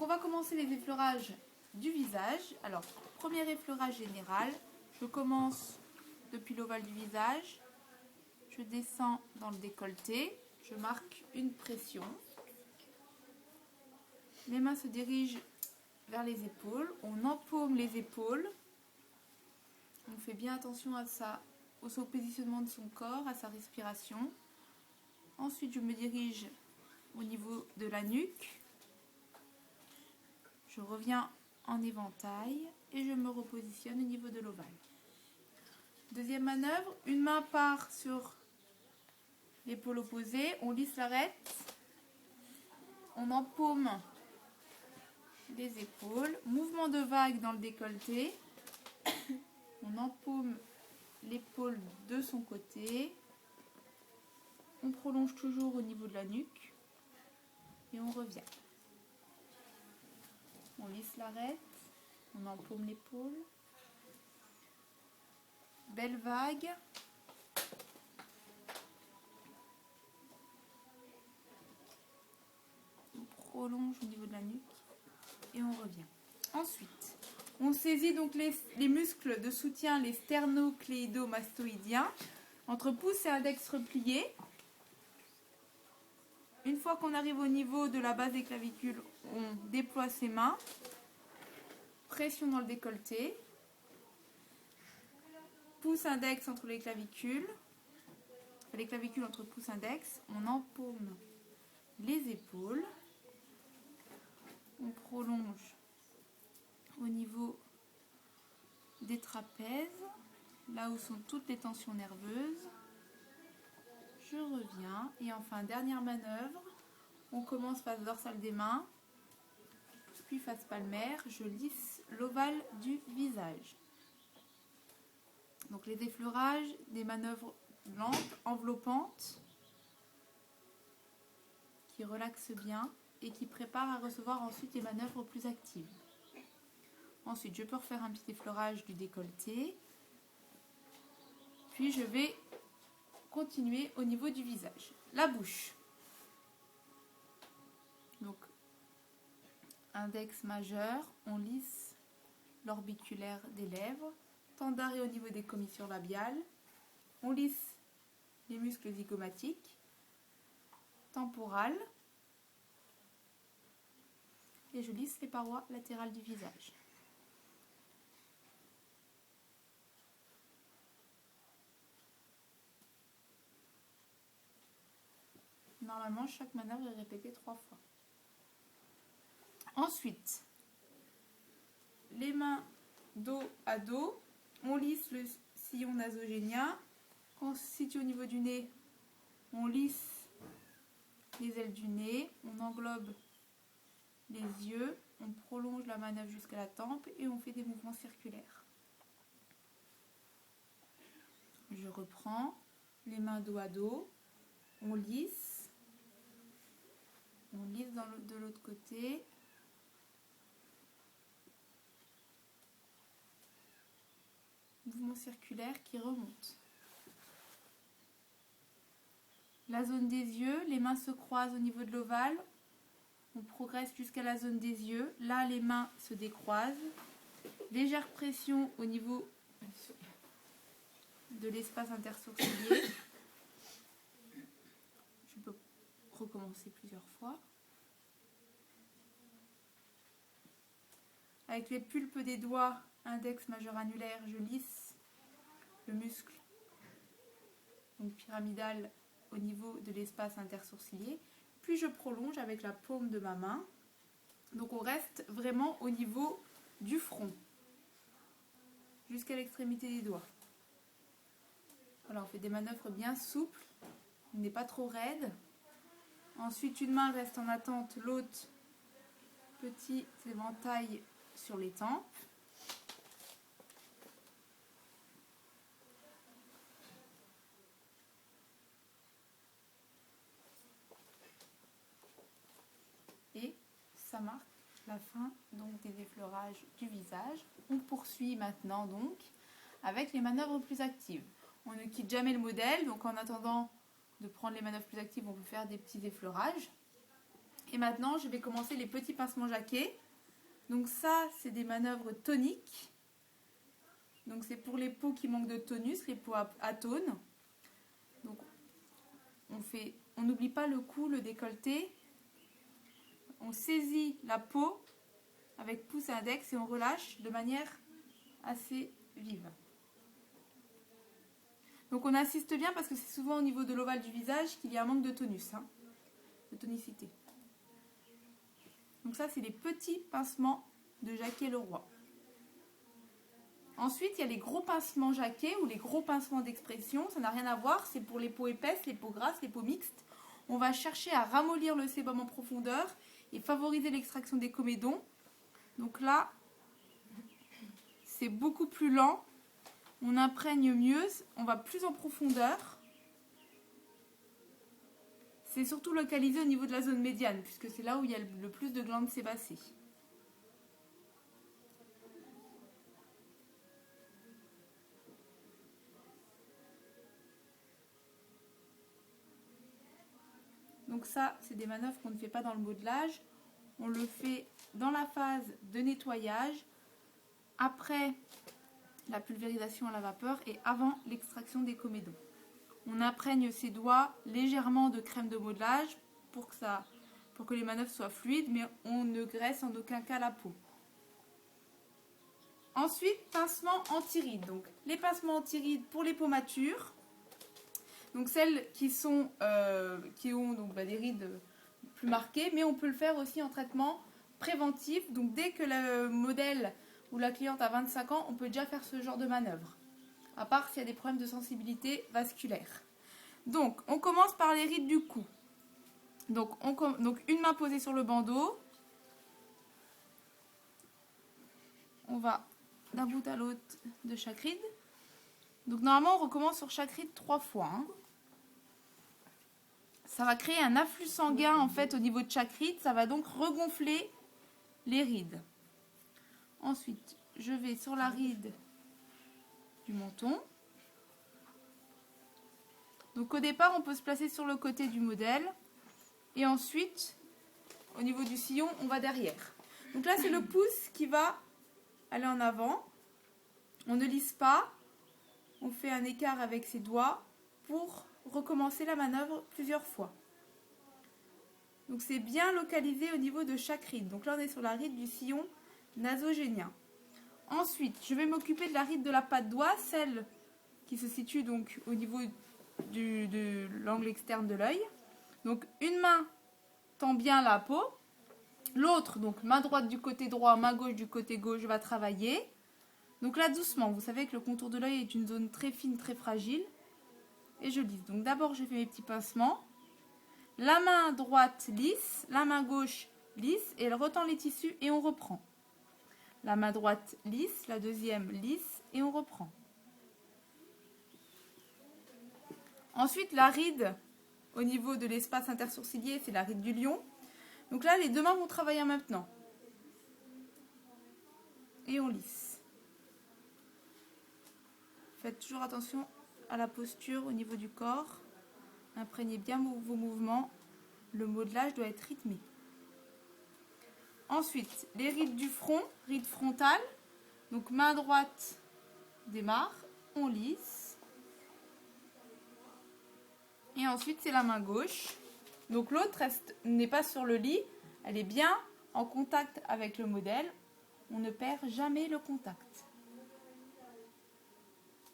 Donc on va commencer les effleurages du visage. Alors, premier effleurage général, je commence depuis l'ovale du visage, je descends dans le décolleté, je marque une pression. Mes mains se dirigent vers les épaules, on empaume les épaules, on fait bien attention à au positionnement de son corps, à sa respiration. Ensuite, je me dirige au niveau de la nuque, je reviens en éventail et je me repositionne au niveau de l'ovale. Deuxième manœuvre, une main part sur l'épaule opposée, on lisse l'arête, on empaume les épaules, mouvement de vague dans le décolleté, on empaume l'épaule de son côté, on prolonge toujours au niveau de la nuque et on revient. On lisse l'arête, on empaume l'épaule, belle vague. On prolonge au niveau de la nuque et on revient. Ensuite, on saisit donc les muscles de soutien, les sternocléido-mastoïdiens, entre pouce et index repliés. Une fois qu'on arrive au niveau de la base des clavicules, on déploie ses mains, pression dans le décolleté, pouce index entre les clavicules entre pouce index, on empaume les épaules, on prolonge au niveau des trapèzes, là où sont toutes les tensions nerveuses. Je reviens et enfin dernière manœuvre, on commence face dorsale des mains, puis face palmaire, je lisse l'ovale du visage. Donc les effleurages, des manœuvres lentes, enveloppantes, qui relaxent bien et qui préparent à recevoir ensuite les manœuvres plus actives. Ensuite, je peux refaire un petit effleurage du décolleté, puis je vais continuer au niveau du visage. La bouche. Donc, index majeur, on lisse l'orbiculaire des lèvres, temps d'arrêt au niveau des commissures labiales, on lisse les muscles zygomatiques, temporales, et je lisse les parois latérales du visage. Normalement, chaque manœuvre est répétée 3 fois. Ensuite, les mains dos à dos, on lisse le sillon nasogénien. Quand on se situe au niveau du nez, on lisse les ailes du nez, on englobe les yeux, on prolonge la manœuvre jusqu'à la tempe et on fait des mouvements circulaires. Je reprends, les mains dos à dos, on lisse de l'autre côté. Mouvement circulaire qui remonte. La zone des yeux, les mains se croisent au niveau de l'ovale. On progresse jusqu'à la zone des yeux. Là, les mains se décroisent. Légère pression au niveau de l'espace intersourcilier. Je peux recommencer plusieurs fois. Avec les pulpes des doigts, index majeur annulaire, je lisse le muscle donc pyramidal au niveau de l'espace intersourcilier. Puis je prolonge avec la paume de ma main. Donc on reste vraiment au niveau du front, jusqu'à l'extrémité des doigts. Voilà, on fait des manœuvres bien souples, il n'est pas trop raide. Ensuite, une main reste en attente, l'autre petit éventail sur les tempes. Et ça marque la fin donc des effleurages du visage. On poursuit maintenant donc avec les manœuvres plus actives. On ne quitte jamais le modèle, donc en attendant de prendre les manœuvres plus actives, on peut faire des petits effleurages. Et maintenant, je vais commencer les petits pincements jaqués. Donc ça, c'est des manœuvres toniques. Donc c'est pour les peaux qui manquent de tonus, les peaux atones. Donc on n'oublie pas le cou, le décolleté. On saisit la peau avec pouce et index et on relâche de manière assez vive. Donc on insiste bien parce que c'est souvent au niveau de l'ovale du visage qu'il y a un manque de tonus, de tonicité. Donc ça, c'est les petits pincements de Jacquet le Roi. Ensuite, il y a les gros pincements Jacquet ou les gros pincements d'expression. Ça n'a rien à voir, c'est pour les peaux épaisses, les peaux grasses, les peaux mixtes. On va chercher à ramollir le sébum en profondeur et favoriser l'extraction des comédons. Donc là, c'est beaucoup plus lent. On imprègne mieux, on va plus en profondeur. C'est surtout localisé au niveau de la zone médiane, puisque c'est là où il y a le plus de glandes sébacées. Donc ça, c'est des manœuvres qu'on ne fait pas dans le modelage. On le fait dans la phase de nettoyage, après la pulvérisation à la vapeur et avant l'extraction des comédons. On imprègne ses doigts légèrement de crème de modelage pour que les manœuvres soient fluides, mais on ne graisse en aucun cas la peau. Ensuite, pincement anti-rides. Donc, les pincements anti-rides pour les peaux matures. Donc, celles qui ont donc, des rides plus marquées, mais on peut le faire aussi en traitement préventif. Donc, dès que le modèle ou la cliente a 25 ans, on peut déjà faire ce genre de manœuvre. À part s'il y a des problèmes de sensibilité vasculaire. Donc, on commence par les rides du cou. Donc, une main posée sur le bandeau. On va d'un bout à l'autre de chaque ride. Donc, normalement, on recommence sur chaque ride 3 fois. Ça va créer un afflux sanguin, en fait, au niveau de chaque ride. Ça va donc regonfler les rides. Ensuite, je vais sur la ride du menton. Donc, au départ, on peut se placer sur le côté du modèle. Et ensuite, au niveau du sillon, on va derrière. Donc là, c'est le pouce qui va aller en avant. On ne lisse pas. On fait un écart avec ses doigts pour recommencer la manœuvre plusieurs fois. Donc c'est bien localisé au niveau de chaque ride. Donc là, on est sur la ride du sillon nasogénien. Ensuite, je vais m'occuper de la ride de la patte doigt, celle qui se situe donc au niveau de l'angle externe de l'œil. Donc une main tend bien la peau, l'autre, donc main droite du côté droit, main gauche du côté gauche, va travailler. Donc là doucement, vous savez que le contour de l'œil est une zone très fine, très fragile. Et je lisse. Donc d'abord je fais mes petits pincements. La main droite lisse, la main gauche lisse et elle retend les tissus et on reprend. La main droite lisse, la deuxième lisse et on reprend. Ensuite la ride. Au niveau de l'espace intersourcilier, c'est la ride du lion. Donc là, les deux mains vont travailler maintenant. Et on lisse. Faites toujours attention à la posture au niveau du corps. Imprégnez bien vos mouvements. Le modelage doit être rythmé. Ensuite, les rides du front, ride frontale. Donc main droite démarre, on lisse. Et ensuite, c'est la main gauche. Donc l'autre n'est pas sur le lit. Elle est bien en contact avec le modèle. On ne perd jamais le contact.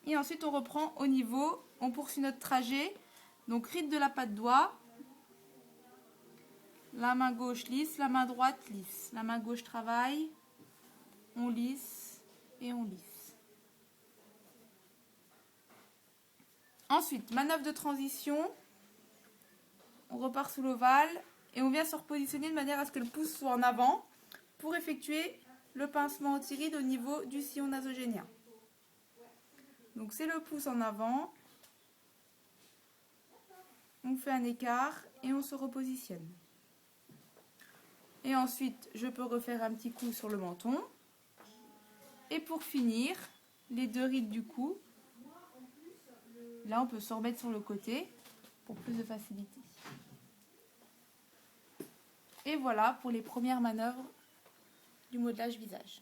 Et ensuite, on reprend au niveau. On poursuit notre trajet. Donc ride de la patte doigt. La main gauche lisse, la main droite lisse. La main gauche travaille. On lisse et on lisse. Ensuite, manœuvre de transition. On repart sous l'ovale et on vient se repositionner de manière à ce que le pouce soit en avant pour effectuer le pincement anti-ride au niveau du sillon nasogénien. Donc c'est le pouce en avant. On fait un écart et on se repositionne. Et ensuite, je peux refaire un petit coup sur le menton. Et pour finir, les deux rides du cou. Là, on peut se remettre sur le côté pour plus de facilité. Et voilà pour les premières manœuvres du modelage visage.